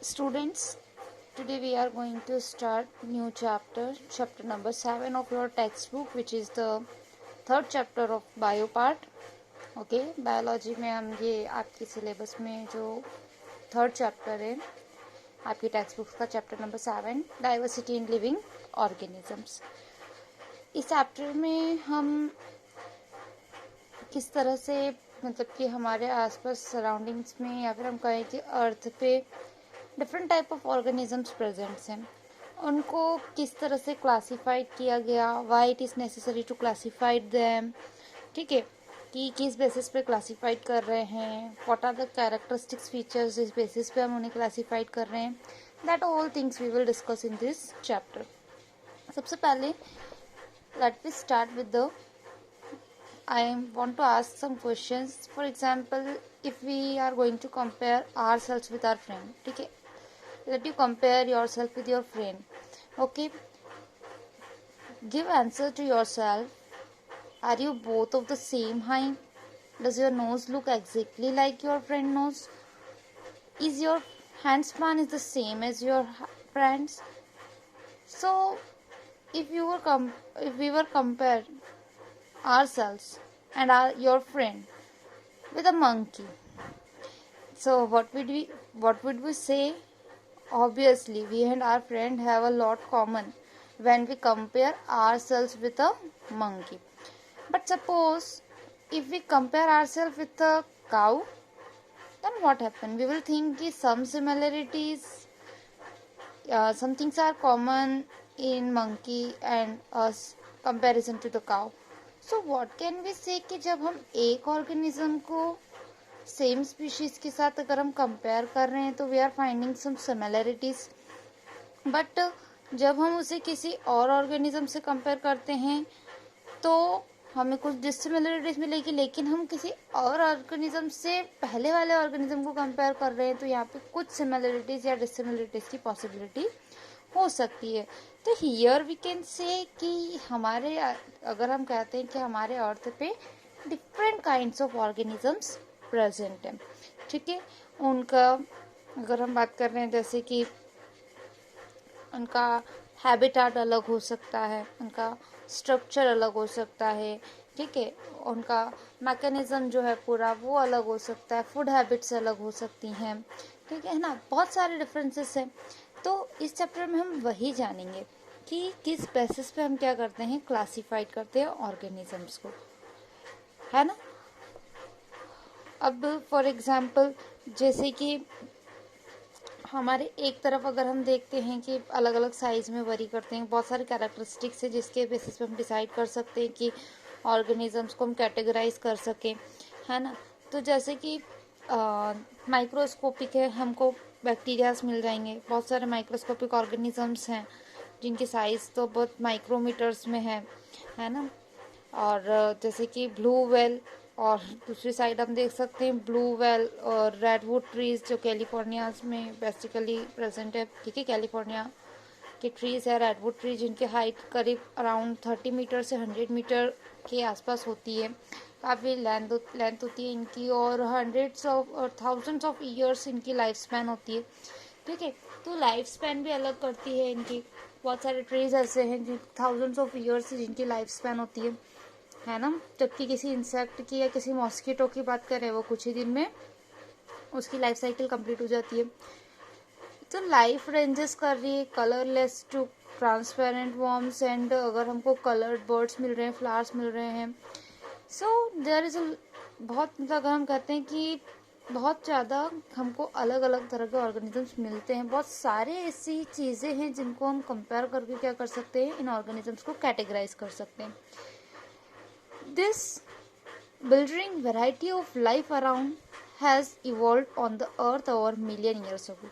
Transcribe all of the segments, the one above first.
Students, today we are going to start new chapter number 7 of your textbook, which is the third chapter of bio part. Okay biology में हम ये आपके syllabus में जो third chapter है आपकी text book का chapter number 7 diversity in living organisms. इस चैप्टर में हम किस तरह से मतलब कि हमारे आसपास सराउंडिंग्स में या फिर हम कहें कि अर्थ पे different type of organisms presents हैं, उनको किस तरह से क्लासिफाइड किया गया, why it is necessary to classified them, ठीक है, कि किस बेसिस पे क्लासिफाइड कर रहे हैं, what are the characteristics features जिस बेसिस पे हम उन्हें क्लासिफाइड कर रहे हैं, that all things we will discuss in this chapter. सबसे पहले let me start with the I want to ask some questions. For example, if we are going to compare ourselves with our friend, ठीक है, let you compare yourself with your friend. Okay, give answer to yourself. Are you both of the same height? Does your nose look exactly like your friend nose? Is your hand span is the same as your friend's? So if we were compare ourselves and your friend with a monkey, so what would we say? Obviously we and our friend have a lot common when we compare ourselves with a monkey. But suppose if we compare ourselves with a cow, then what happen? We will think कि some similarities, some things are common in monkey and us comparison to the cow. So what can we say कि जब हम एक organism को same species के साथ अगर हम कंपेयर कर रहे हैं तो we are finding some similarities, but जब हम उसे किसी और ऑर्गेनिज्म से कंपेयर करते हैं तो हमें कुछ डिसिमिलरिटीज मिलेगी, लेकिन हम किसी और ऑर्गेनिज्म से पहले वाले ऑर्गेनिज्म को कंपेयर कर रहे हैं तो यहाँ पे कुछ सिमिलरिटीज या डिसिमिलरिटीज की पॉसिबिलिटी हो सकती है। तो हियर वी कैन से कि हमारे अगर हम कहते हैं कि हमारे अर्थ पे different kinds of organisms present हैं, ठीक है। उनका अगर हम बात कर रहे हैं जैसे कि उनका हैबिटाट अलग हो सकता है, उनका स्ट्रक्चर अलग हो सकता है, ठीक है, उनका मैकेनिज्म जो है पूरा वो अलग हो सकता है, फूड हैबिट्स अलग हो सकती हैं, ठीक है ना, बहुत सारे डिफरेंसेस हैं। तो इस चैप्टर में हम वही जानेंगे कि किस बेसिस पे हम क्या करते हैं, क्लासिफाइड करते हैं ऑर्गेनिजम्स को, है ना। अब फॉर एग्जांपल जैसे कि हमारे एक तरफ अगर हम देखते हैं कि अलग अलग साइज में वरी करते हैं, बहुत सारे कैरेक्टरिस्टिक्स है जिसके बेसिस पे हम डिसाइड कर सकते हैं कि ऑर्गेनिजम्स को हम कैटेगराइज कर सकें, है ना। तो जैसे कि माइक्रोस्कोपिक है, हमको बैक्टीरियाज मिल जाएंगे, बहुत सारे माइक्रोस्कोपिक ऑर्गेनिजम्स हैं जिनकी साइज़ तो बहुत माइक्रोमीटर्स में है ना। और जैसे कि ब्लू वेल, और दूसरी साइड हम देख सकते हैं ब्लू वेल और रेडवुड ट्रीज जो कैलिफोर्निया में बेसिकली प्रेजेंट है, ठीक है। कैलिफोर्निया के ट्रीज है रेडवुड ट्री जिनकी हाइट करीब अराउंड 30 मीटर से 100 मीटर के आसपास होती है, काफ़ी लेंथ होती है इनकी, और हंड्रेड्स ऑफ और थाउजेंड्स ऑफ ईयर्स इनकी लाइफ स्पैन होती है, ठीक है। तो लाइफ स्पैन भी अलग करती है इनकी, बहुत सारे ट्रीज ऐसे हैं जिन थाउजेंड्स ऑफ ईयर्स जिनकी लाइफ स्पैन होती है ना। जबकि किसी इंसेक्ट की या किसी मॉस्किटो की बात करें वो कुछ ही दिन में उसकी लाइफ साइकिल कंप्लीट हो जाती है। तो लाइफ रेंजेस कर रही है colourless to transparent worms, and अगर हमको कलर्ड बर्ड्स मिल रहे हैं, फ्लावर्स मिल रहे हैं, सो देयर इज बहुत मतलब अगर हम कहते हैं कि बहुत ज़्यादा हमको अलग अलग तरह के ऑर्गेनिजम्स मिलते हैं, बहुत सारे ऐसी चीज़ें हैं जिनको हम कंपेयर करके क्या कर सकते हैं, इन ऑर्गेनिजम्स को कैटेगराइज कर सकते हैं। This bewildering variety of life around has evolved on the earth over million years ago,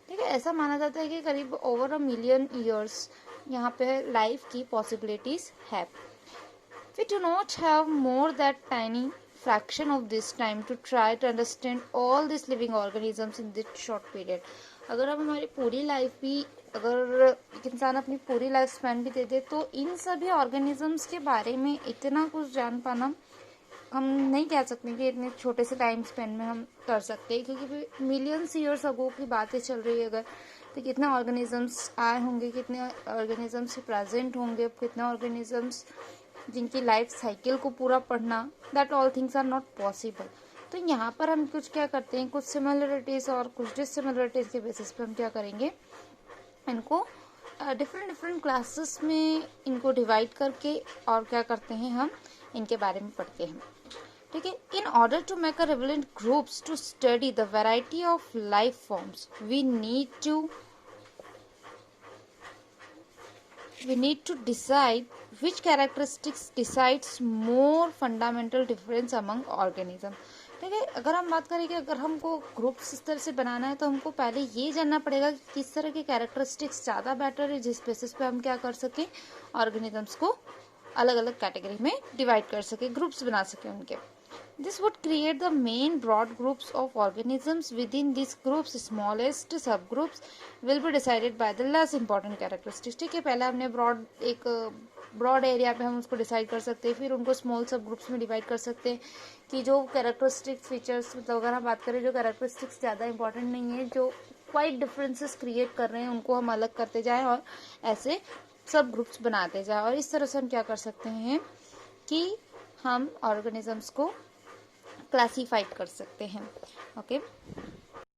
ठीक है। ऐसा माना जाता है कि करीब ओवर अ मिलियन ईयर्स यहाँ पे लाइफ की पॉसिबिलिटीज है। We do not have more that tiny fraction of this time to try to understand all these living organisms in this short period. अगर हम हमारी पूरी लाइफ भी, अगर एक इंसान अपनी पूरी लाइफ स्पैन भी दे दे तो इन सभी ऑर्गेनिजम्स के बारे में इतना कुछ जान पाना हम नहीं कह सकते कि इतने छोटे से टाइम स्पेन में हम कर सकते हैं, क्योंकि मिलियंस ईयर्स अगो की बातें चल रही है अगर, तो कितने ऑर्गेनिजम्स आए होंगे, कितने ऑर्गेनिजम्स प्रेजेंट होंगे, कितने ऑर्गेनिजम्स जिनकी लाइफ साइकिल को पूरा पढ़ना, that all things are not possible. तो यहाँ पर हम कुछ क्या करते हैं, कुछ सिमिलरिटीज़ और कुछ डिससिमिलरिटीज़ के बेसिस पे हम क्या करेंगे, इनको डिफरेंट डिफरेंट क्लासेस में इनको डिवाइड करके और क्या करते हैं, हम इनके बारे में पढ़ते हैं। ठीक है। In order to make a relevant groups to study the variety of life forms we need to decide which characteristics decides more fundamental difference among organism। ठीक है। अगर हम बात करें कि अगर हमको ग्रुप्स इस तरह से बनाना है तो हमको पहले ये जानना पड़ेगा कि किस तरह के कैरेक्टरिस्टिक्स ज़्यादा बेटर है, जिस बेसिस पे हम क्या कर सकें, ऑर्गेनिजम्स को अलग अलग कैटेगरी में डिवाइड कर सकें, ग्रुप्स बना सकें उनके। This would create the main broad groups of organisms. Within these groups, smallest subgroups will be decided by the less important characteristics। ठीक है, पहले हमने एक ब्रॉड एरिया पे हम उसको डिसाइड कर सकते हैं, फिर उनको स्मॉल सब ग्रुप्स में डिवाइड कर सकते हैं कि जो कैरेक्टरिस्टिक्स फीचर्स, मतलब अगर हम बात करें जो कैरेक्टरिस्टिक्स ज़्यादा इंपॉर्टेंट नहीं है, जो क्वाइट डिफरेंसेस क्रिएट कर रहे हैं, उनको हम अलग करते जाएं और ऐसे सब ग्रुप्स बनाते जाएं। और इस तरह से हम क्या कर सकते हैं कि हम ऑर्गेनिजम्स को क्लासीफाइड कर सकते हैं। ओके।